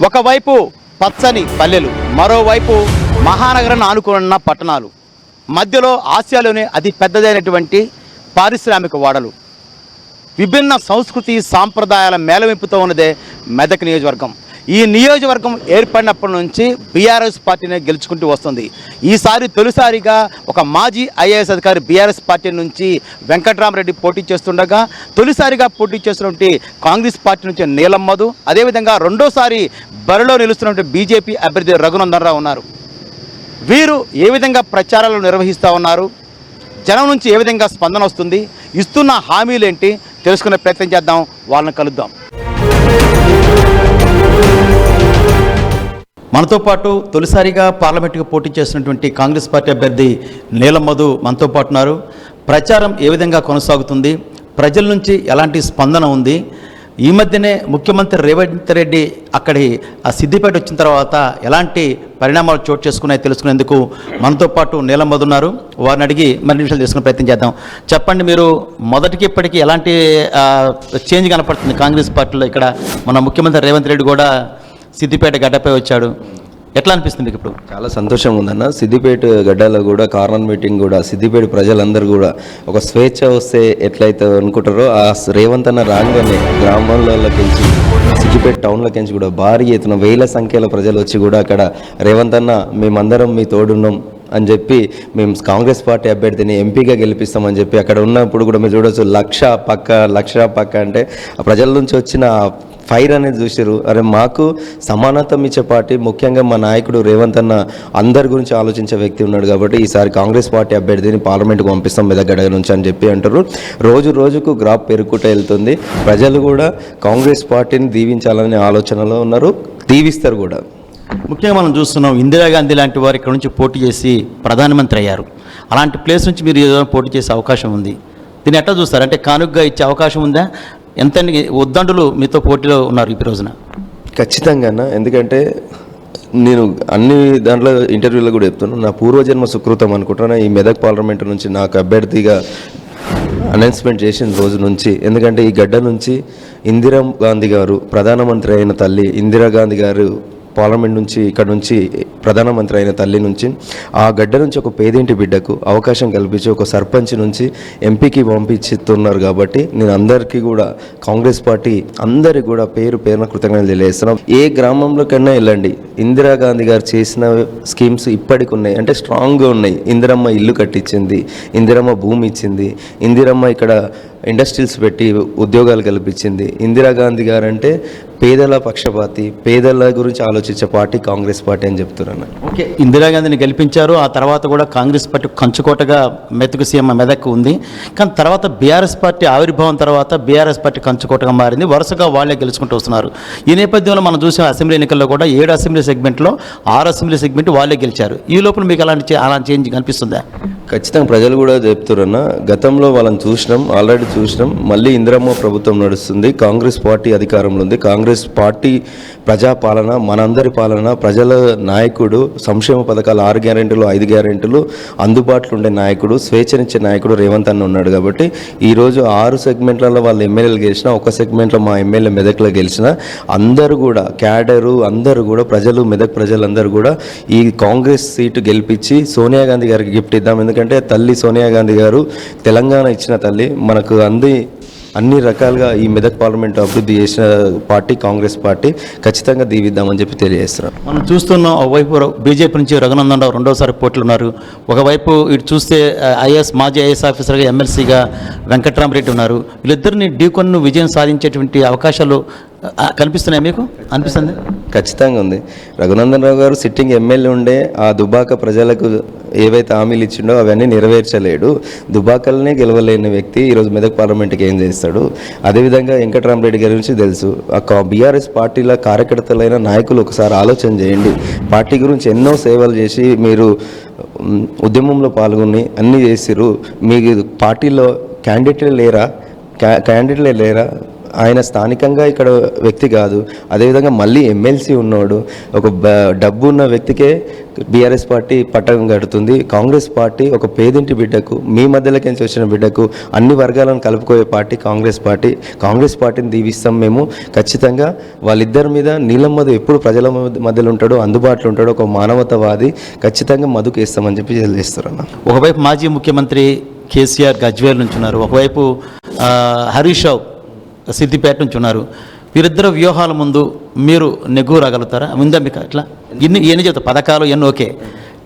ఒకవైపు పచ్చని పల్లెలు, మరోవైపు మహానగరాన్ని ఆనుకున్న పట్టణాలు, మధ్యలో ఆసియాలోనే అతి పెద్దదైనటువంటి పారిశ్రామిక వాడలు, విభిన్న సంస్కృతి సాంప్రదాయాల మేళవింపుతో ఉన్నదే మెదక్ నియోజకవర్గం. ఈ నియోజకవర్గం ఏర్పడినప్పటి నుంచి బీఆర్ఎస్ పార్టీనే గెలుచుకుంటూ వస్తుంది. ఈసారి తొలిసారిగా ఒక మాజీ ఐఏఎస్ అధికారి బీఆర్ఎస్ పార్టీ నుంచి వెంకట్రామరెడ్డి పోటీ చేస్తుండగా, తొలిసారిగా పోటీ చేస్తున్నటువంటి కాంగ్రెస్ పార్టీ నుంచి నీలం మధు, అదేవిధంగా రెండోసారి బరిలో నిలుస్తున్నటువంటి బీజేపీ అభ్యర్థి రఘునందన్ రావు ఉన్నారు. వీరు ఏ విధంగా ప్రచారాలు నిర్వహిస్తూ ఉన్నారు, జనం నుంచి ఏ విధంగా స్పందన వస్తుంది, ఇస్తున్న హామీలు ఏంటి తెలుసుకునే ప్రయత్నం చేద్దాం, వాళ్ళని కలుద్దాం. మనతో పాటు తొలిసారిగా పార్లమెంటుకు పోటీ చేస్తున్నటువంటి కాంగ్రెస్ పార్టీ అభ్యర్థి నీలం మధు మనతో పాటు ఉన్నారు. ప్రచారం ఏ విధంగా కొనసాగుతుంది, ప్రజల నుంచి ఎలాంటి స్పందన ఉంది, ఈ మధ్యనే ముఖ్యమంత్రి రేవంత్ రెడ్డి అక్కడి సిద్దిపేట వచ్చిన తర్వాత ఎలాంటి పరిణామాలు చోటు చేసుకున్నాయో తెలుసుకునేందుకు మనతో పాటు నీలం మధు ఉన్నారు. వారిని అడిగి మరిన్ని విషయాలు తెలుసుకునే ప్రయత్నం చేద్దాం. చెప్పండి, మీరు మొదటికి ఇప్పటికీ ఎలాంటి చేంజ్ కనపడుతుంది కాంగ్రెస్ పార్టీలో? ఇక్కడ మన ముఖ్యమంత్రి రేవంత్ రెడ్డి కూడా సిద్దిపేట గడ్డపై వచ్చాడు, ఎట్లా అనిపిస్తుంది మీకు ఇప్పుడు? చాలా సంతోషంగా ఉందన్న. సిద్దిపేట గడ్డలో కూడా కార్నర్ మీటింగ్ కూడా సిద్దిపేట ప్రజలందరూ కూడా ఒక స్వేచ్ఛ వస్తే ఎట్లయితే అనుకుంటారో, ఆ రేవంత్ అన్న రాగానే గ్రామాలలోకి సిద్దిపేట టౌన్లోకి కూడా భారీ ఎత్తున వేల సంఖ్యలో ప్రజలు వచ్చి కూడా అక్కడ రేవంత్ అన్న మేమందరం మీ తోడున్నాం అని చెప్పి, మేము కాంగ్రెస్ పార్టీ అభ్యర్థిని ఎంపీగా గెలిపిస్తామని చెప్పి అక్కడ ఉన్నప్పుడు కూడా మీరు చూడవచ్చు, లక్ష పక్క అంటే ప్రజల నుంచి వచ్చిన ఫైర్ అనేది చూసారు. అరే మాకు సమానత్వం ఇచ్చే పార్టీ, ముఖ్యంగా మా నాయకుడు రేవంత్ అన్న అందరి గురించి ఆలోచించే వ్యక్తి ఉన్నాడు కాబట్టి ఈసారి కాంగ్రెస్ పార్టీ అభ్యర్థిని పార్లమెంట్కి పంపిస్తాం మెదక్ నుంచి అని చెప్పి అంటారు. రోజుకు గ్రాఫ్ పెరుగుకుంటూ వెళ్తుంది. ప్రజలు కూడా కాంగ్రెస్ పార్టీని దీవించాలనే ఆలోచనలో ఉన్నారు, దీవిస్తారు కూడా. ముఖ్యంగా మనం చూస్తున్నాం, ఇందిరాగాంధీ లాంటి వారు ఇక్కడ నుంచి పోటీ చేసి ప్రధానమంత్రి అయ్యారు. అలాంటి ప్లేస్ నుంచి మీరు ఏదైనా పోటీ చేసే అవకాశం ఉంది, దీన్ని ఎట్లా చూస్తారు? అంటే కానుకగా ఇచ్చే అవకాశం ఉందా? ఎంత ఉద్దండులు మీతో పోటీలో ఉన్నారు ఈ రోజున? ఖచ్చితంగా, ఎందుకంటే నేను అన్ని దాంట్లో ఇంటర్వ్యూలో కూడా చెప్తున్నాను, నా పూర్వజన్మ సుకృతం అనుకుంటున్నా ఈ మెదక్ పార్లమెంట్ నుంచి నాకు అభ్యర్థిగా అనౌన్స్మెంట్ చేసిన రోజు నుంచి. ఎందుకంటే ఈ గడ్డ నుంచి ఇందిరా గాంధీ గారు ప్రధానమంత్రి అయిన తల్లి, ఇందిరాగాంధీ గారు పార్లమెంట్ నుంచి ఇక్కడ నుంచి ప్రధానమంత్రి అయిన తల్లి నుంచి, ఆ గడ్డ నుంచి ఒక పేదింటి బిడ్డకు అవకాశం కల్పించి ఒక సర్పంచ్ నుంచి ఎంపీకి పంపించుతున్నారు. కాబట్టి నేను అందరికీ కూడా కాంగ్రెస్ పార్టీ అందరికి కూడా పేరున కృతజ్ఞతలు తెలియజేస్తున్నాం. ఏ గ్రామంలో కన్నా వెళ్ళండి, ఇందిరాగాంధీ గారు చేసిన స్కీమ్స్ ఇప్పటికి ఉన్నాయి, అంటే స్ట్రాంగ్గా ఉన్నాయి. ఇందిరమ్మ ఇల్లు కట్టించింది, ఇందిరమ్మ భూమి ఇచ్చింది, ఇందిరమ్మ ఇక్కడ ఇండస్ట్రీస్ పెట్టి ఉద్యోగాలు కల్పించింది. ఇందిరాగాంధీ గారు అంటే పేదల పక్షపాతి, పేదల గురించి ఆలోచించే పార్టీ కాంగ్రెస్ పార్టీ అని చెప్తున్నాను. ఓకే, ఇందిరాగాంధీని గెలిపించారు. ఆ తర్వాత కూడా కాంగ్రెస్ పార్టీ కంచుకోటగా సీఎం మెదక్ ఉంది. కానీ తర్వాత బీఆర్ఎస్ పార్టీ ఆవిర్భావం తర్వాత బీఆర్ఎస్ పార్టీ కంచుకోటగా మారింది. వరుసగా వాళ్ళే గెలుచుకుంటూ వస్తున్నారు. ఈ నేపథ్యంలో మనం చూసిన అసెంబ్లీ ఎన్నికల్లో కూడా 7 అసెంబ్లీ సెగ్మెంట్లో 6 అసెంబ్లీ సెగ్మెంట్ వాళ్ళే గెలిచారు. ఈ లోపల మీకు అలాంటి చేంజ్ కనిపిస్తుందా? ఖచ్చితంగా ప్రజలు కూడా చెప్తున్నా, గతంలో వాళ్ళని ఆల్రెడీ చూసినాం. మళ్ళీ ఇందిరమ్మ ప్రభుత్వం నడుస్తుంది, కాంగ్రెస్ పార్టీ అధికారంలో ఉంది. కాంగ్రెస్ పార్టీ ప్రజాపాలన, మనందరి పాలన, ప్రజల నాయకుడు, సంక్షేమ పథకాలు 6 గ్యారెంటీలు 5 గ్యారెంటీలు అందుబాటులో ఉండే నాయకుడు, స్వేచ్ఛనిచ్చే నాయకుడు రేవంత్ అన్న ఉన్నాడు. కాబట్టి ఈరోజు 6 సెగ్మెంట్లలో వాళ్ళు ఎమ్మెల్యేలు గెలిచిన, ఒక సెగ్మెంట్లో మా ఎమ్మెల్యే మెదక్లో గెలిచిన, అందరూ కూడా క్యాడరు అందరూ కూడా ప్రజలు, మెదక్ ప్రజలందరూ కూడా ఈ కాంగ్రెస్ సీటు గెలిపించి సోనియా గాంధీ గారికి గిఫ్ట్ ఇద్దాం. ఎందుకంటే తల్లి సోనియా గాంధీ గారు తెలంగాణ ఇచ్చిన తల్లి, మనకు అన్ని రకాలుగా ఈ మెదక్ పార్లమెంట్ అభివృద్ధి చేసిన పార్టీ కాంగ్రెస్ పార్టీ. ఖచ్చితంగా దీవిద్దామని చెప్పి తెలియజేస్తున్నాం. మనం చూస్తున్నాం, ఒకవైపు బీజేపీ నుంచి రఘునందన్ రావు రెండోసారి పోటీలు ఉన్నారు. ఒకవైపు ఇటు చూస్తే మాజీ ఐఏఎస్ ఆఫీసర్గా ఎమ్మెల్సీగా వెంకట్రామరెడ్డి ఉన్నారు. వీళ్ళిద్దరిని ఢీకొన్ను విజయం సాధించేటువంటి అవకాశాలు కనిపిస్తున్నాయి మీకు అనిపిస్తుంది? ఖచ్చితంగా ఉంది. రఘునందన్ రావు గారు సిట్టింగ్ ఎమ్మెల్యే ఉండే, ఆ దుబాక ప్రజలకు ఏవైతే హామీలు ఇచ్చిండో అవన్నీ నెరవేర్చలేడు. దుబాకలనే గెలవలేని వ్యక్తి ఈరోజు మెదక్ పార్లమెంట్కి ఏం చేస్తాడు? అదేవిధంగా వెంకట్రామరెడ్డి గారి గురించి తెలుసు. బీఆర్ఎస్ పార్టీల కార్యకర్తలైన నాయకులు ఒకసారి ఆలోచన చేయండి. పార్టీ గురించి ఎన్నో సేవలు చేసి మీరు ఉద్యమంలో పాల్గొని అన్నీ చేసిరు. మీకు పార్టీలో క్యాండిడేట్లే లేరా? ఆయన స్థానికంగా ఇక్కడ వ్యక్తి కాదు. అదేవిధంగా మళ్ళీ ఎమ్మెల్సీ ఉన్నాడు. ఒక డబ్బు ఉన్న వ్యక్తికే బీఆర్ఎస్ పార్టీ పట్టం కడుతుంది. కాంగ్రెస్ పార్టీ ఒక పేదింటి బిడ్డకు, మీ మధ్యలోకి వచ్చిన బిడ్డకు అన్ని వర్గాలను కలుపుకోయే పార్టీ కాంగ్రెస్ పార్టీ. కాంగ్రెస్ పార్టీని దీవిస్తాం మేము ఖచ్చితంగా. వాళ్ళిద్దరి మీద నీలం మధు ఎప్పుడు ప్రజల మధ్యలో ఉంటాడో, అందుబాటులో ఉంటాడో, ఒక మానవతావాది, ఖచ్చితంగా మధుకు వేస్తామని చెప్పి తెలియజేస్తారన్న. ఒకవైపు మాజీ ముఖ్యమంత్రి కేసీఆర్ గజ్వేల్ నుంచి ఉన్నారు, ఒకవైపు హరీష్ రావు సిద్దిపేట నుంచి ఉన్నారు. వీరిద్దరు వ్యూహాల ముందు మీరు నెగ్గురాగలుగుతారా? ఉందా మీకు అట్లా? ఎన్ని చెప్తా పథకాలు ఎన్ని ఓకే,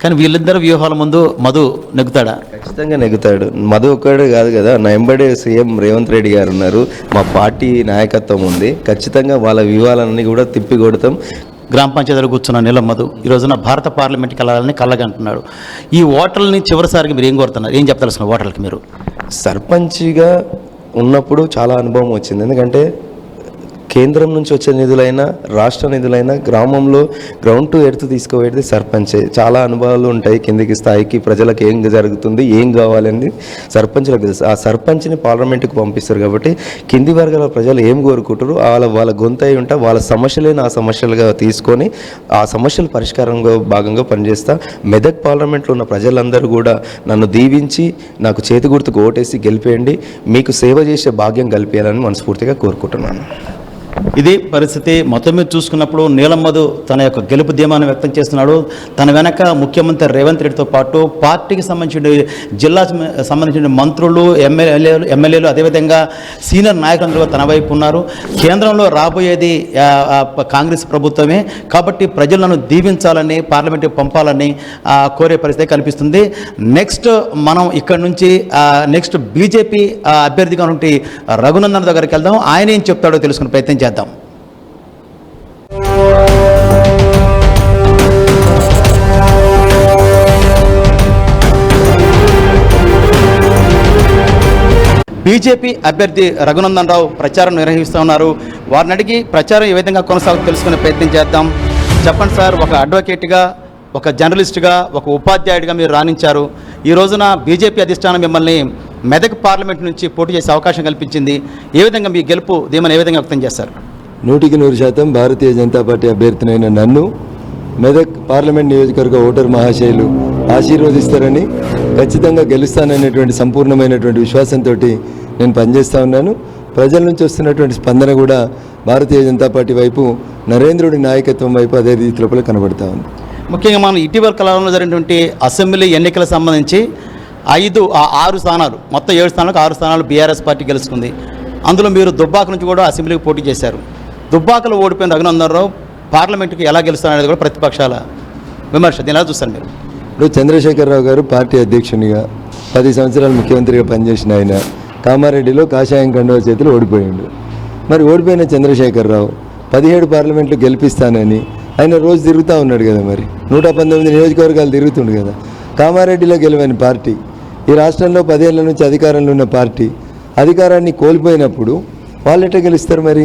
కానీ వీళ్ళిద్దరు వ్యూహాల ముందు మధు నెగ్గుతాడా? ఖచ్చితంగా నెగ్గుతాడు. మధు ఒక్కడే కాదు కదా, నా వెంబడే సీఎం రేవంత్ రెడ్డి గారు ఉన్నారు, మా పార్టీ నాయకత్వం ఉంది. ఖచ్చితంగా వాళ్ళ వ్యూహాలన్నీ కూడా తిప్పి కొడతాం. గ్రామ పంచాయతీలో కూర్చున్న నీలం మధు ఈ రోజున భారత పార్లమెంట్కి వెళ్ళాలని కళ్ళగంటున్నాడు. ఈ ఓటర్లని చివరిసారికి మీరు ఏం కోరుతున్నారు? ఏం చెప్తాల్సిన ఓటర్లకి మీరు? సర్పంచ్గా ఉన్నప్పుడు చాలా అనుభవం వచ్చింది. ఎందుకంటే కేంద్రం నుంచి వచ్చే నిధులైనా, రాష్ట్ర నిధులైనా గ్రామంలో గ్రౌండ్ టు ఎర్త్ తీసుకుపోయేది సర్పంచే. చాలా అనుభవాలు ఉంటాయి. కిందికి స్థాయికి ప్రజలకు ఏం జరుగుతుంది, ఏం కావాలని సర్పంచ్లకు తెలుసు. ఆ సర్పంచ్ని పార్లమెంటుకు పంపిస్తారు కాబట్టి కింది వర్గాల ప్రజలు ఏం కోరుకుంటారు, వాళ్ళ గొంతు అయి ఉంటా వాళ్ళ సమస్యలేని ఆ సమస్యలుగా తీసుకొని ఆ సమస్యల పరిష్కారంగా భాగంగా పనిచేస్తా. మెదక్ పార్లమెంట్లో ఉన్న ప్రజలందరూ కూడా నన్ను దీవించి నాకు చేతి గుర్తుకు ఓటేసి గెలిపేయండి, మీకు సేవ చేసే భాగ్యం కల్పించాలని మనస్ఫూర్తిగా కోరుకుంటున్నాను. ఇది పరిస్థితి. మొత్తం మీద చూసుకున్నప్పుడు నీలం మధు తన యొక్క గెలుపు ధీమాన్ని వ్యక్తం చేస్తున్నాడు. తన వెనక ముఖ్యమంత్రి రేవంత్ రెడ్డితో పాటు పార్టీకి సంబంధించిన జిల్లా సంబంధించిన మంత్రులు, ఎమ్మెల్యేలు అదేవిధంగా సీనియర్ నాయకులందరూ తన వైపు ఉన్నారు. కేంద్రంలో రాబోయేది కాంగ్రెస్ ప్రభుత్వమే కాబట్టి ప్రజలను దీవించాలని, పార్లమెంటుకి పంపాలని కోరే పరిస్థితి కనిపిస్తుంది. నెక్స్ట్ మనం ఇక్కడ నుంచి నెక్స్ట్ బీజేపీ అభ్యర్థిగా ఉంటే రఘునందన్ దగ్గరికి వెళ్దాం. ఆయన ఏం చెప్తాడో తెలుసుకునే ప్రయత్నం చేద్దాం. బీజేపీ అభ్యర్థి రఘునందన్ రావు ప్రచారం నిర్వహిస్తూ ఉన్నారు. వారిని అడిగి ప్రచారం ఏ విధంగా కొనసాగుతూ తెలుసుకునే ప్రయత్నం చేద్దాం. చెప్పండి సార్, ఒక అడ్వకేట్గా, ఒక జర్నలిస్ట్గా, ఒక ఉపాధ్యాయుడిగా మీరు రాణించారు. ఈ రోజున బీజేపీ అధిష్టానం మిమ్మల్ని మెదక్ పార్లమెంట్ నుంచి పోటీ చేసే అవకాశం కల్పించింది. ఏ విధంగా మీ గెలుపు ధీమాన్ని ఏ విధంగా వ్యక్తం చేస్తారు? 100% భారతీయ జనతా పార్టీ అభ్యర్థినైన నన్ను మెదక్ పార్లమెంట్ నియోజకవర్గ ఓటర్ మహాశయులు ఆశీర్వదిస్తారని, ఖచ్చితంగా గెలుస్తాననేటువంటి సంపూర్ణమైనటువంటి విశ్వాసంతో నేను పనిచేస్తూ ఉన్నాను. ప్రజల నుంచి వస్తున్నటువంటి స్పందన కూడా భారతీయ జనతా పార్టీ వైపు, నరేంద్రుడి నాయకత్వం వైపు అదే రీతి లోపల కనబడతా ఉంది. ముఖ్యంగా మనం ఇటీవల కాలంలో జరిగినటువంటి అసెంబ్లీ ఎన్నికలకు సంబంధించి 6 స్థానాలు, మొత్తం 7 స్థానాలకు 6 స్థానాలు బీఆర్ఎస్ పార్టీ గెలుచుకుంది. అందులో మీరు దుబ్బాక నుంచి కూడా అసెంబ్లీకి పోటీ చేశారు. దుబ్బాకలో ఓడిపోయిన రఘునందన్ రావు పార్లమెంటుకి ఎలా గెలుస్తారనేది కూడా ప్రతిపక్షాల విమర్శ. దీని ఎలా చూస్తారు మీరు? ఇప్పుడు చంద్రశేఖరరావు గారు పార్టీ అధ్యక్షునిగా 10 సంవత్సరాలు ముఖ్యమంత్రిగా పనిచేసిన ఆయన కామారెడ్డిలో కాషాయం కండువ చేతులు ఓడిపోయిండు. మరి ఓడిపోయిన చంద్రశేఖరరావు 17 పార్లమెంట్లు గెలిపిస్తానని ఆయన రోజు తిరుగుతూ ఉన్నాడు కదా. మరి 119 నియోజకవర్గాలు తిరుగుతుండు కదా. కామారెడ్డిలో గెలవని పార్టీ, ఈ రాష్ట్రంలో 10 ఏళ్ల నుంచి అధికారంలో ఉన్న పార్టీ అధికారాన్ని కోల్పోయినప్పుడు వాళ్ళు ఎట్లా గెలుస్తారు? మరి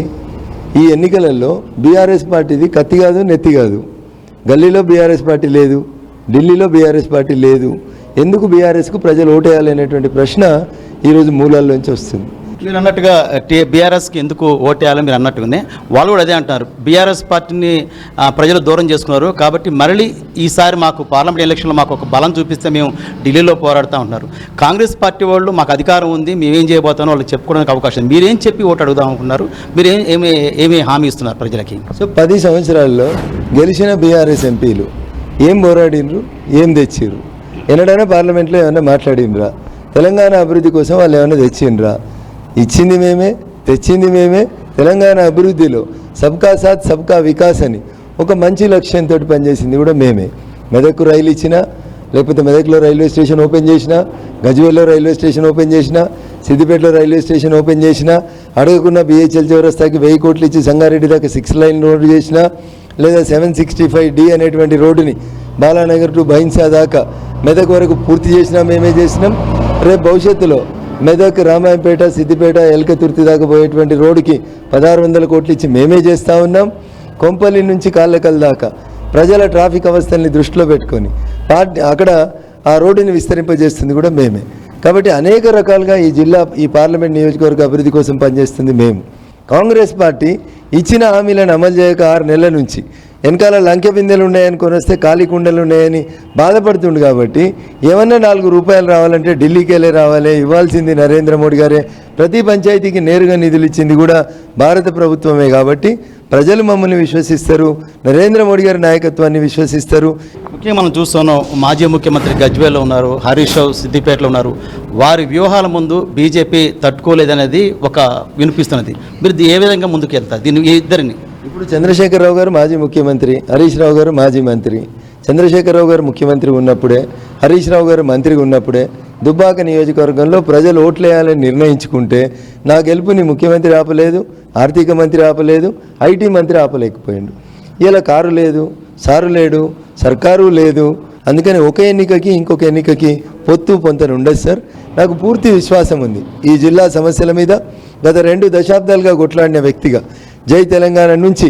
ఈ ఎన్నికలలో బీఆర్ఎస్ పార్టీది కత్తి కాదు, నెత్తి కాదు. గల్లీలో బీఆర్ఎస్ పార్టీ లేదు, ఢిల్లీలో బీఆర్ఎస్ పార్టీ లేదు. ఎందుకు బీఆర్ఎస్కు ప్రజలు ఓటేయాలనేటువంటి ప్రశ్న ఈరోజు మూలాల్లోంచి వస్తుంది. మీరు అన్నట్టుగా బీఆర్ఎస్కి ఎందుకు ఓటేయాలని మీరు అన్నట్టుగానే వాళ్ళు కూడా అదే అంటున్నారు. బీఆర్ఎస్ పార్టీని ప్రజలు దూరం చేసుకున్నారు కాబట్టి మరలి ఈసారి మాకు పార్లమెంట్ ఎలక్షన్లో మాకు ఒక బలం చూపిస్తే మేము ఢిల్లీలో పోరాడుతూ ఉంటున్నారు. కాంగ్రెస్ పార్టీ వాళ్ళు మాకు అధికారం ఉంది, మేమేం చేయబోతామో వాళ్ళు చెప్పుకోవడానికి అవకాశం. మీరేం చెప్పి ఓటు అడుగుదాం అనుకున్నారు? మీరు ఏమి హామీ ఇస్తున్నారు ప్రజలకి? సో 10 సంవత్సరాల్లో గెలిచిన బీఆర్ఎస్ ఎంపీలు ఏం పోరాడినరు, ఏం తెచ్చిర్రు? ఎన్నడైనా పార్లమెంట్లో ఏమైనా మాట్లాడినరా? తెలంగాణ అభివృద్ధి కోసం వాళ్ళు ఏమైనా తెచ్చిండ్రా? ఇచ్చింది మేమే, తెచ్చింది మేమే. తెలంగాణ అభివృద్ధిలో సబ్కా సాత్ సబ్కా వికాస్ అని ఒక మంచి లక్ష్యంతో పనిచేసింది కూడా మేమే. మెదక్కు రైలు ఇచ్చినా, లేకపోతే మెదక్లో రైల్వే స్టేషన్ ఓపెన్ చేసినా, గజ్వేల్లో రైల్వే స్టేషన్ ఓపెన్ చేసినా, సిద్దిపేటలో రైల్వే స్టేషన్ ఓపెన్ చేసినా, అడగకుండా BHL చౌరస్తాకి 1000 కోట్లు ఇచ్చి సంగారెడ్డి దాకా 6 లైన్ రోడ్డు చేసినా, లేదా 765D అనేటువంటి రోడ్డుని బాలానగర్ టు బైన్సా దాకా మెదక్ వరకు పూర్తి చేసినా మేమే చేసినాం. రేపు భవిష్యత్తులో మెదక్, రామాయంపేట, సిద్దిపేట, ఎల్కతుర్తి దాకా పోయేటువంటి రోడ్డుకి 1600 కోట్లు ఇచ్చి మేమే చేస్తూ ఉన్నాం. కొంపల్లి నుంచి కాళ్ళకల్ దాకా ప్రజల ట్రాఫిక్ అవస్థల్ని దృష్టిలో పెట్టుకొని అక్కడ ఆ రోడ్డుని విస్తరింపజేస్తుంది కూడా మేమే. కాబట్టి అనేక రకాలుగా ఈ పార్లమెంట్ నియోజకవర్గ అభివృద్ధి కోసం పనిచేస్తుంది మేము. కాంగ్రెస్ పార్టీ ఇచ్చిన హామీలను అమలు చేయక 6 నెలల నుంచి వెనకాల లంకె బిందెలు ఉన్నాయని కొనొస్తే ఖాళీ కుండలు ఉన్నాయని బాధపడుతుండు కాబట్టి ఏమన్నా 4 రూపాయలు రావాలంటే ఢిల్లీకి వెళ్ళే రావాలి, ఇవ్వాల్సింది నరేంద్ర మోడీ గారే, ప్రతి పంచాయతీకి నేరుగా నిధులు ఇచ్చింది కూడా భారత ప్రభుత్వమే కాబట్టి ప్రజలు మమ్మల్ని విశ్వసిస్తారు, నరేంద్ర మోడీ గారి నాయకత్వాన్ని విశ్వసిస్తారు. ముఖ్యంగా మనం చూస్తున్నాం, మాజీ ముఖ్యమంత్రి గజ్వేల్లో ఉన్నారు, హరీష్ రావు సిద్దిపేటలో ఉన్నారు. వారి వ్యూహాల ముందు బీజేపీ తట్టుకోలేదనేది ఒక వినిపిస్తున్నది. మీరు ఏ విధంగా ముందుకు వెళ్తారు దీన్ని ఇద్దరిని? ఇప్పుడు చంద్రశేఖరరావు గారు మాజీ ముఖ్యమంత్రి, హరీష్ రావు గారు మాజీ మంత్రి. చంద్రశేఖరరావు గారు ముఖ్యమంత్రి ఉన్నప్పుడే, హరీష్ రావు గారు మంత్రిగా ఉన్నప్పుడే దుబ్బాక నియోజకవర్గంలో ప్రజలు ఓట్లేయాలని నిర్ణయించుకుంటే నా గెలుపుని ముఖ్యమంత్రి ఆపలేదు, ఆర్థిక మంత్రి ఆపలేదు, ఐటీ మంత్రి ఆపలేకపోయాడు. ఇలా కారు లేదు, సారు లేడు, సర్కారు లేదు. అందుకని ఒక ఎన్నికకి ఇంకొక ఎన్నికకి పొంతన ఉండదు సార్. నాకు పూర్తి విశ్వాసం ఉంది ఈ జిల్లా సమస్యల మీద. గత 2 దశాబ్దాలుగా కొట్లాడిన వ్యక్తిగా జై తెలంగాణ నుంచి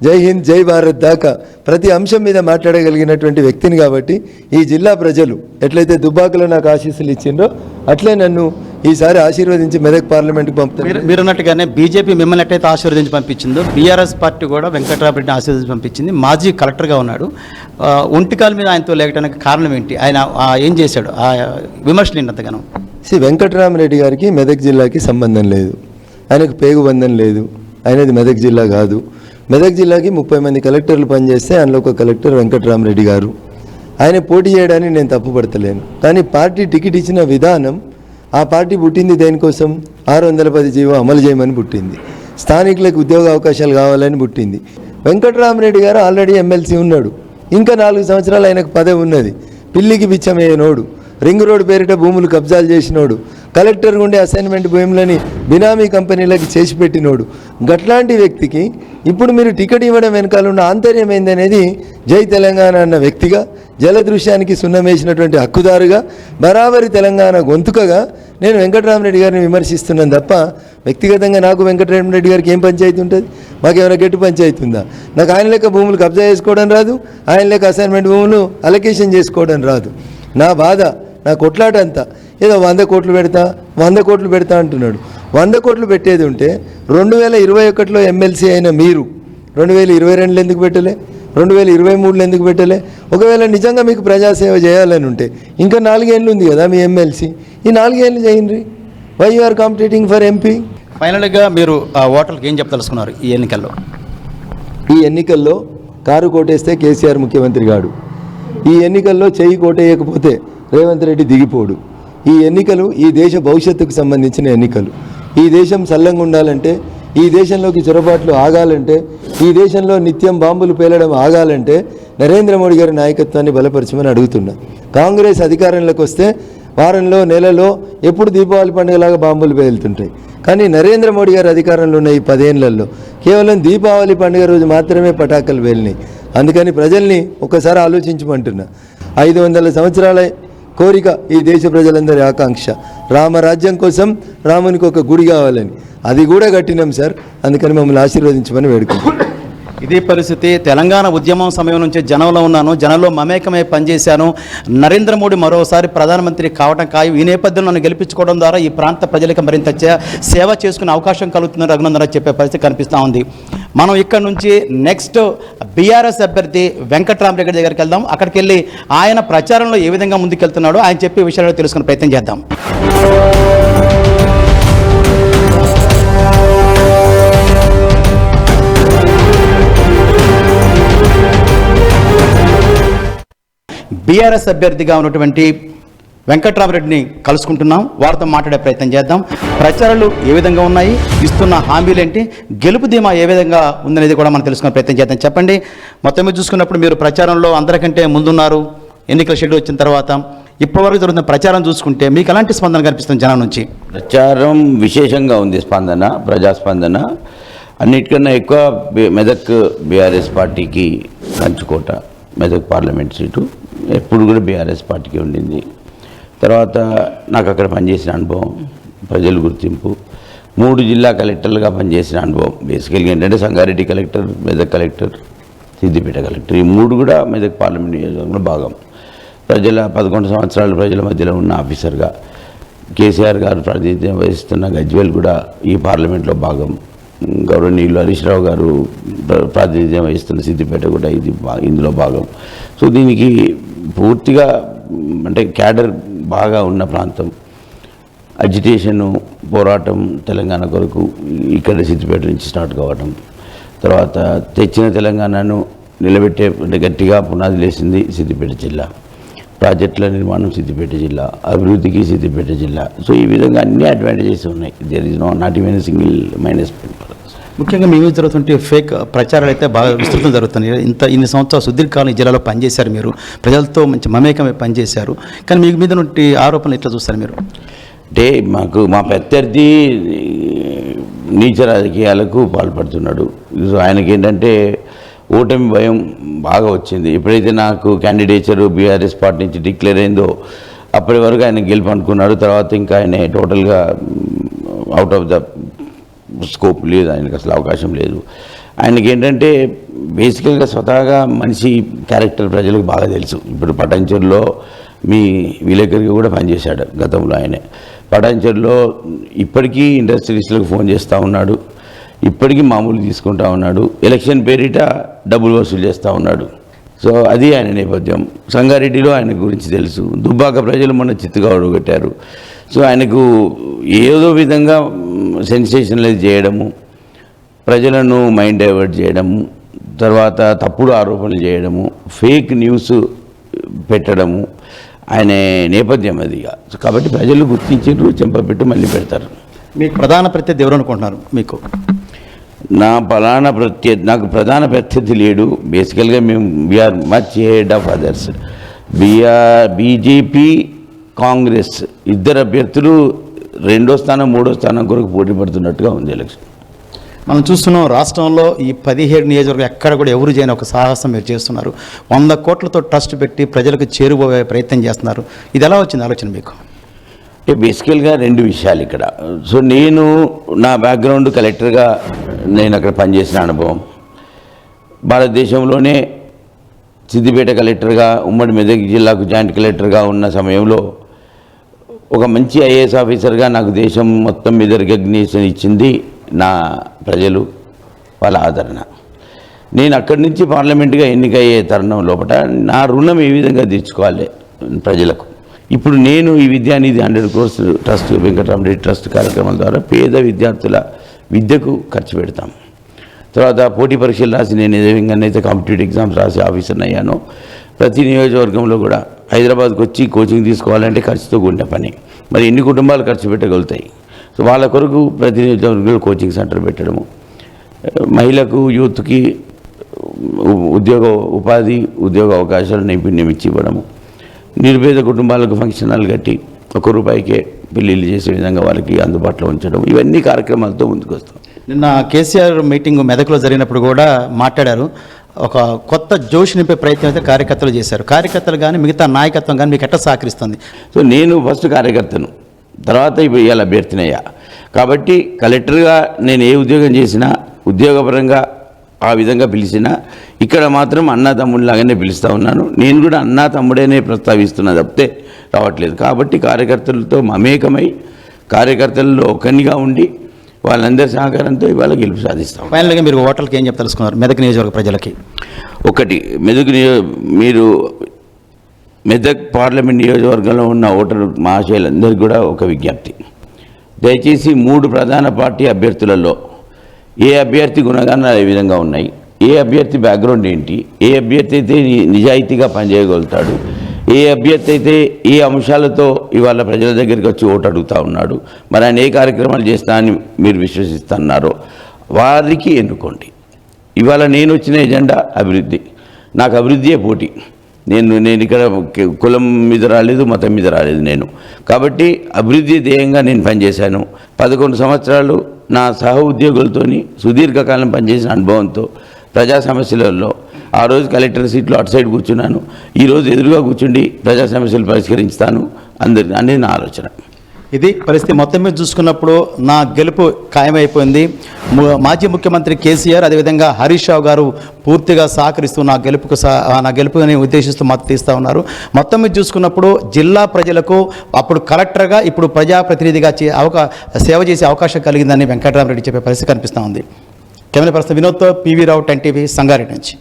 జై హింద్ జై భారత్ దాకా ప్రతి అంశం మీద మాట్లాడగలిగినటువంటి వ్యక్తిని కాబట్టి ఈ జిల్లా ప్రజలు ఎట్లయితే దుబ్బాకలో నాకు ఆశీస్సులు ఇచ్చిండ్రో అట్లే నన్ను ఈసారి ఆశీర్వదించి మెదక్ పార్లమెంట్కి పంపుతారు. మీరు అన్నట్టుగానే బీజేపీ మిమ్మల్ని ఎట్లయితే ఆశీర్వదించి పంపించిందో బీఆర్ఎస్ పార్టీ కూడా వెంకట్రామరెడ్డిని ఆశీర్వదించి పంపించింది. మాజీ కలెక్టర్గా ఉన్నాడు. ఒంటికాల మీద ఆయనతో లేకడానికి కారణం ఏంటి? ఆయన ఏం చేశాడు? ఆ విమర్శలు ఏంటంతగానో? వెంకట్రామరెడ్డి గారికి మెదక్ జిల్లాకి సంబంధం లేదు, ఆయనకు పేగుబంధం లేదు, ఆయనది మెదక్ జిల్లా కాదు. మెదక్ జిల్లాకి 30 మంది కలెక్టర్లు పనిచేస్తే అందులో ఒక కలెక్టర్ వెంకట్రామరెడ్డి గారు. ఆయన పోటీ చేయడానికి నేను తప్పుపడతలేను, కానీ పార్టీ టికెట్ ఇచ్చిన విధానం, ఆ పార్టీ పుట్టింది దేనికోసం? 610 జీవో అమలు చేయమని పుట్టింది, స్థానికులకు ఉద్యోగ అవకాశాలు కావాలని పుట్టింది. వెంకట్రామరెడ్డి గారు ఆల్రెడీ ఎమ్మెల్సీ ఉన్నాడు, ఇంకా 4 సంవత్సరాలు ఆయనకు పదవి ఉన్నది. పిల్లికి బిచ్చమయ్యేనోడు, రింగ్ రోడ్ పేరిట భూములు కబ్జాలు చేసినోడు, కలెక్టర్ ఉండే అసైన్మెంట్ భూములని బినామీ కంపెనీలకు చేసి పెట్టినోడు. గట్లాంటి వ్యక్తికి ఇప్పుడు మీరు టికెట్ ఇవ్వడం వెనకాల ఉన్న ఆంతర్యం ఏందనేది జై తెలంగాణ అన్న వ్యక్తిగా, జలదృశ్యానికి సున్నమేసినటువంటి హక్కుదారుగా, బరాబరి తెలంగాణ గొంతుకగా నేను వెంకట్రామరెడ్డి గారిని విమర్శిస్తున్నాను తప్ప వ్యక్తిగతంగా నాకు వెంకటరామరెడ్డి గారికి ఏం పంచాయతీ ఉంటుంది? మాకేమైనా గట్టి పంచాయతీ ఉందా? నాకు ఆయన లెక్క భూములు కబ్జా చేసుకోవడం రాదు, ఆయన లెక్క అసైన్మెంట్ భూములు అలొకేషన్ చేసుకోవడం రాదు. నా బాధ, నా కొట్లాట అంతా ఏదో 100 కోట్లు పెడతా 100 కోట్లు పెడతా అంటున్నాడు. 100 కోట్లు పెట్టేది ఉంటే 2021లో ఎమ్మెల్సీ అయిన మీరు 2022లో ఎందుకు పెట్టలే? 2023లో ఎందుకు పెట్టలే? ఒకవేళ నిజంగా మీకు ప్రజాసేవ చేయాలని ఉంటే ఇంకా 4 ఏళ్ళు ఉంది కదా మీ ఎమ్మెల్సీ, ఈ 4 ఏళ్ళు చేయండి. Why you are competing for MP? ఫైనల్గా మీరు ఓటర్లకు ఏం చెప్పదలుచుకున్నారు ఈ ఎన్నికల్లో? ఈ ఎన్నికల్లో కారు కోటేస్తే కేసీఆర్ ముఖ్యమంత్రి కాడు, ఈ ఎన్నికల్లో చెయ్యి కోటేయకపోతే రేవంత్ రెడ్డి దిగిపోడు. ఈ ఎన్నికలు ఈ దేశ భవిష్యత్తుకు సంబంధించిన ఎన్నికలు. ఈ దేశం సల్లంగా ఉండాలంటే, ఈ దేశంలోకి చొరబాట్లు ఆగాలంటే, ఈ దేశంలో నిత్యం బాంబులు పేలడం ఆగాలంటే నరేంద్ర మోడీ గారి నాయకత్వాన్ని బలపరచమని అడుగుతున్నా. కాంగ్రెస్ అధికారంలోకి వస్తే వారంలో నెలలో ఎప్పుడు దీపావళి పండుగలాగా బాంబులు పేలుతుంటాయి, కానీ నరేంద్ర మోడీ గారు అధికారంలో ఉన్న ఈ 10 ఏళ్లలో కేవలం దీపావళి పండుగ రోజు మాత్రమే పటాకులు పేలినాయి. అందుకని ప్రజల్ని ఒక్కసారి ఆలోచించమంటున్నా. 500 సంవత్సరాల కోరిక ఈ దేశ ప్రజలందరి ఆకాంక్ష, రామరాజ్యం కోసం రామునికి ఒక గుడి కావాలని, అది కూడా కట్టినాం సార్. అందుకని మమ్మల్ని ఆశీర్వదించమని వేడుకుంటున్నాం. ఇదే పరిస్థితి తెలంగాణ ఉద్యమం సమయం నుంచి జనంలో ఉన్నాను, జనంలో మమేకమై పనిచేశాను. నరేంద్ర మోడీ మరోసారి ప్రధానమంత్రి కావడం ఖాయం. ఈ నేపథ్యంలో నన్ను గెలిపించుకోవడం ద్వారా ఈ ప్రాంత ప్రజలకు మరింత సేవ చేసుకునే అవకాశం కలుగుతుందని రఘునందన చెప్పే పరిస్థితి కనిపిస్తూ ఉంది. మనం ఇక్కడ నుంచి నెక్స్ట్ బీఆర్ఎస్ అభ్యర్థి వెంకట్రామరెడ్డి దగ్గరికి వెళ్దాం. అక్కడికి వెళ్ళి ఆయన ప్రచారంలో ఏ విధంగా ముందుకెళ్తున్నాడో ఆయన చెప్పే విషయాలు తెలుసుకునే ప్రయత్నం చేద్దాం. బీఆర్ఎస్ అభ్యర్థిగా ఉన్నటువంటి వెంకట్రామరెడ్డిని కలుసుకుంటున్నాం, వారితో మాట్లాడే ప్రయత్నం చేద్దాం. ప్రచారాలు ఏ విధంగా ఉన్నాయి, ఇస్తున్న హామీలు ఏంటి, గెలుపు ధీమా ఏ విధంగా ఉందనేది కూడా మనం తెలుసుకునే ప్రయత్నం చేద్దాం. చెప్పండి, మొత్తం మీద చూసుకున్నప్పుడు మీరు ప్రచారంలో అందరికంటే ముందున్నారు. ఎన్నికల షెడ్యూల్ వచ్చిన తర్వాత ఇప్పటివరకు జరుగుతున్న ప్రచారం చూసుకుంటే మీకు ఎలాంటి స్పందన కనిపిస్తుంది జనం నుంచి? ప్రచారం విశేషంగా ఉంది, స్పందన, ప్రజాస్పందన అన్నిటికన్నా ఎక్కువ మెదక్ బీఆర్ఎస్ పార్టీకి కంచుకోట. మెదక్ పార్లమెంట్ సీటు ఎప్పుడు కూడా బీఆర్ఎస్ పార్టీకి ఉండింది. తర్వాత నాకు అక్కడ పనిచేసిన అనుభవం, ప్రజల గుర్తింపు, 3 జిల్లా కలెక్టర్లుగా పనిచేసిన అనుభవం. బేసికల్గా ఏంటంటే Sangareddy collector, Medak collector, Siddipet collector, ఈ 3 కూడా మెదక్ పార్లమెంట్ నియోజకవర్గంలో భాగం. 11 సంవత్సరాల ప్రజల మధ్యలో ఉన్న ఆఫీసర్గా కేసీఆర్ గారు ప్రాతినిధ్యం వహిస్తున్న గజ్వేల్ కూడా ఈ పార్లమెంట్లో భాగం. గౌరవనీయులు హరీష్ రావు గారు ప్రాతినిధ్యం వహిస్తున్న సిద్దిపేట కూడా ఇది ఇందులో భాగం. సో దీనికి పూర్తిగా అంటే క్యాడర్ బాగా ఉన్న ప్రాంతం, అజిటేషను పోరాటం తెలంగాణ కొరకు ఇక్కడ సిద్దిపేట నుంచి స్టార్ట్ కావటం, తర్వాత తెచ్చిన తెలంగాణను నిలబెట్టే అంటే గట్టిగా పునాది లేసింది సిద్దిపేట జిల్లా, ప్రాజెక్టుల నిర్మాణం సిద్దిపేట జిల్లా, అభివృద్ధికి సిద్దిపేట జిల్లా. సో ఈ విధంగా అన్ని అడ్వాంటేజెస్ ఉన్నాయి. There is not even single minus point. ముఖ్యంగా మీ మీద జరుగుతుంటే ఫేక్ ప్రచారాలు అయితే బాగా విస్తృతం జరుగుతున్నాయి. ఇన్ని సంవత్సరాలు సుదీర్ఘకాలం ఈ జిల్లాలో పనిచేశారు, మీరు ప్రజలతో మంచి మమేకమై పనిచేశారు. కానీ మీ మీద నుండి ఆరోపణలు ఎట్లా చూస్తారు మీరు? అంటే మా ప్రత్యర్థి నీచ రాజకీయాలకు పాల్పడుతున్నాడు. సో ఆయనకి ఏంటంటే ఓటమి భయం బాగా వచ్చింది. ఎప్పుడైతే నాకు క్యాండిడేచరు బీఆర్ఎస్ పార్టీ నుంచి డిక్లేర్ అయిందో అప్పటి వరకు ఆయన గెలుపు అనుకున్నాడు. తర్వాత ఇంకా ఆయన టోటల్గా అవుట్ ఆఫ్ ద స్కోప్ లేదు, ఆయనకు అసలు అవకాశం లేదు. ఆయనకి ఏంటంటే బేసికల్గా స్వతహాగా మనిషి క్యారెక్టర్ ప్రజలకు బాగా తెలుసు. ఇప్పుడు పటాన్చెరులో మీ విలేకరికి కూడా పనిచేశాడు గతంలో. ఆయనే పటాన్చెరులో ఇప్పటికీ ఇండస్ట్రీస్లకు ఫోన్ చేస్తూ ఉన్నాడు, ఇప్పటికీ మామూలు తీసుకుంటా ఉన్నాడు, ఎలక్షన్ పేరిట డబ్బులు వసూలు చేస్తూ ఉన్నాడు. సో అది ఆయన నేపథ్యం. సంగారెడ్డిలో ఆయన గురించి తెలుసు. దుబ్బాక ప్రజలు మొన్న చిత్తుగా ఓడగొట్టారు. సో ఆయనకు ఏదో విధంగా సెన్సేషనలైజ్ చేయడము, ప్రజలను మైండ్ డైవర్ట్ చేయడము, తర్వాత తప్పుడు ఆరోపణలు చేయడము, ఫేక్ న్యూస్ పెట్టడము ఆయన నేపథ్యం అది. కాబట్టి ప్రజలు గుర్తించారు, చెంపపెట్టి మళ్ళీ పెడతారు. మీకు ప్రధాన ప్రత్యర్థి ఎవరు అనుకుంటున్నారు? మీకు నాకు ప్రధాన ప్రత్యర్థి లేడు. బేసికల్గా మేము we are much head of others. BJP Congress ఇద్దరు అభ్యర్థులు 2వ స్థానం 3వ స్థానం కొరకు పోటీ పడుతున్నట్టుగా ఉంది ఎలక్షన్. మనం చూస్తున్నాం రాష్ట్రంలో ఈ 17 నియోజకవర్గం ఎక్కడ కూడా ఎవరు చేయని ఒక సాహసం మీరు చేస్తున్నారు. 100 కోట్లతో ట్రస్ట్ పెట్టి ప్రజలకు చేరువే ప్రయత్నం చేస్తున్నారు. ఇది ఎలా వచ్చింది ఆలోచన మీకు? అంటే బేసికల్గా 2 విషయాలు ఇక్కడ. సో నేను నా బ్యాక్గ్రౌండ్ కలెక్టర్గా నేను అక్కడ పనిచేసిన అనుభవం, భారతదేశంలోనే సిద్దిపేట కలెక్టర్గా ఉమ్మడి మెదక్ జిల్లాకు జాయింట్ కలెక్టర్గా ఉన్న సమయంలో ఒక మంచి ఐఏఎస్ ఆఫీసర్గా నాకు దేశం మొత్తం మీద రికగ్నిషన్ ఇచ్చింది నా ప్రజలు, వాళ్ళ ఆదరణ. నేను అక్కడి నుంచి పార్లమెంట్గా ఎన్నికయ్యే తరుణం లోపల నా రుణం ఏ విధంగా తీర్చుకోవాలి ప్రజలకు. ఇప్పుడు నేను ఈ విద్యానిధి 100 crores ట్రస్ట్, వెంకటరామరెడ్డి ట్రస్ట్ కార్యక్రమాల ద్వారా పేద విద్యార్థుల విద్యకు ఖర్చు పెడతాం. తర్వాత పోటీ పరీక్షలు రాసి నేను ఏ విధంగానైతే కాంపిటేటివ్ ఎగ్జామ్స్ రాసి ఆఫీసర్ని అయ్యానో, ప్రతి నియోజకవర్గంలో కూడా హైదరాబాద్కి వచ్చి కోచింగ్ తీసుకోవాలంటే ఖర్చుతో కూడిన పని. మరి ఎన్ని కుటుంబాలు ఖర్చు పెట్టగలుగుతాయి? సో వాళ్ళ కొరకు ప్రతి నియోజకవర్గంలో కోచింగ్ సెంటర్ పెట్టడము, మహిళకు యూత్కి ఉద్యోగ అవకాశాలు నైపుణ్యం ఇచ్చి ఇవ్వడము, నిరుపేద కుటుంబాలకు ఫంక్షన్ హాల్ కట్టి ₹1 పెళ్ళిళ్ళు చేసే విధంగా వాళ్ళకి అందుబాటులో ఉంచడం, ఇవన్నీ కార్యక్రమాలతో ముందుకు వస్తాం. నిన్న కేసీఆర్ మీటింగ్ మెదక్లో జరిగినప్పుడు కూడా మాట్లాడారు. ఒక కొత్త జోష్ నింపే ప్రయత్నం అయితే కార్యకర్తలు చేశారు. కార్యకర్తలు కానీ మిగతా నాయకత్వం కానీ మీకు ఎట్లా సహకరిస్తుంది? సో నేను ఫస్ట్ కార్యకర్తను, తర్వాత ఇప్పుడు ఇవాళ అభ్యర్థినయ్యా. కాబట్టి కలెక్టర్గా నేను ఏ ఉద్యోగం చేసినా ఉద్యోగపరంగా ఆ విధంగా పిలిచినా ఇక్కడ మాత్రం అన్నా తమ్ముడిలాగానే పిలుస్తూ ఉన్నాను. నేను కూడా అన్నా తమ్ముడేనే ప్రస్తావిస్తున్నా తప్పితే రావట్లేదు. కాబట్టి కార్యకర్తలతో మమేకమై కార్యకర్తల్లో ఒకనిగా ఉండి వాళ్ళందరి సహకారంతో ఇవాళ గెలుపు సాధిస్తాం. ఫైనల్గా మీరు ఓటర్లకి ఏం చెప్పదలుచుకున్నారు మెదక్ నియోజకవర్గ ప్రజలకి? ఒకటి, మీరు మెదక్ పార్లమెంట్ నియోజకవర్గంలో ఉన్న ఓటరు మహాశయులందరికీ కూడా ఒక విజ్ఞప్తి. దయచేసి 3 ప్రధాన పార్టీ అభ్యర్థులలో ఏ అభ్యర్థి గుణగణాలు ఏ విధంగా ఉన్నాయి, ఏ అభ్యర్థి బ్యాక్గ్రౌండ్ ఏంటి, ఏ అభ్యర్థి అయితే నిజాయితీగా పనిచేయగలుగుతాడు, ఏ అభ్యర్థి అయితే ఏ అంశాలతో ఇవాళ ప్రజల దగ్గరికి వచ్చి ఓటు అడుగుతూ ఉన్నాడు, మరి ఆయన ఏ కార్యక్రమాలు చేస్తా అని మీరు విశ్వసిస్తున్నారో వారికి ఎన్నుకోండి. ఇవాళ నేను వచ్చిన ఎజెండా అభివృద్ధి. నాకు అభివృద్ధియే పోటీ. నేను ఇక్కడ కులం మీద రాలేదు, మతం మీద రాలేదు నేను. కాబట్టి అభివృద్ధి ధ్యేయంగా నేను పనిచేశాను. 11 సంవత్సరాలు నా సహ ఉద్యోగులతోని సుదీర్ఘకాలం పనిచేసిన అనుభవంతో ప్రజా సమస్యలలో ఆ రోజు కలెక్టర్ సీట్లో అటు సైడ్ కూర్చున్నాను, ఈరోజు ఎదురుగా కూర్చుండి ప్రజా సమస్యలు పరిష్కరించుతాను అనేది నా ఆలోచన. ఇది పరిస్థితి. మొత్తం మీద చూసుకున్నప్పుడు నా గెలుపు ఖాయమైపోయింది. మాజీ ముఖ్యమంత్రి కేసీఆర్ అదేవిధంగా హరీష్ రావు గారు పూర్తిగా సహకరిస్తూ నా గెలుపుని ఉద్దేశిస్తూ మద్దతు ఇస్తూ ఉన్నారు. మొత్తం మీద చూసుకున్నప్పుడు జిల్లా ప్రజలకు అప్పుడు కలెక్టర్గా ఇప్పుడు ప్రజాప్రతినిధిగా సేవ చేసే అవకాశం కలిగిందని వెంకటరామరెడ్డి చెప్పే పరిస్థితి కనిపిస్తూ ఉంది. కెమెరా పర్సన్ వినోద్తో పివి రావు, 10 టీవీ, సంగారెడ్డి నుంచి.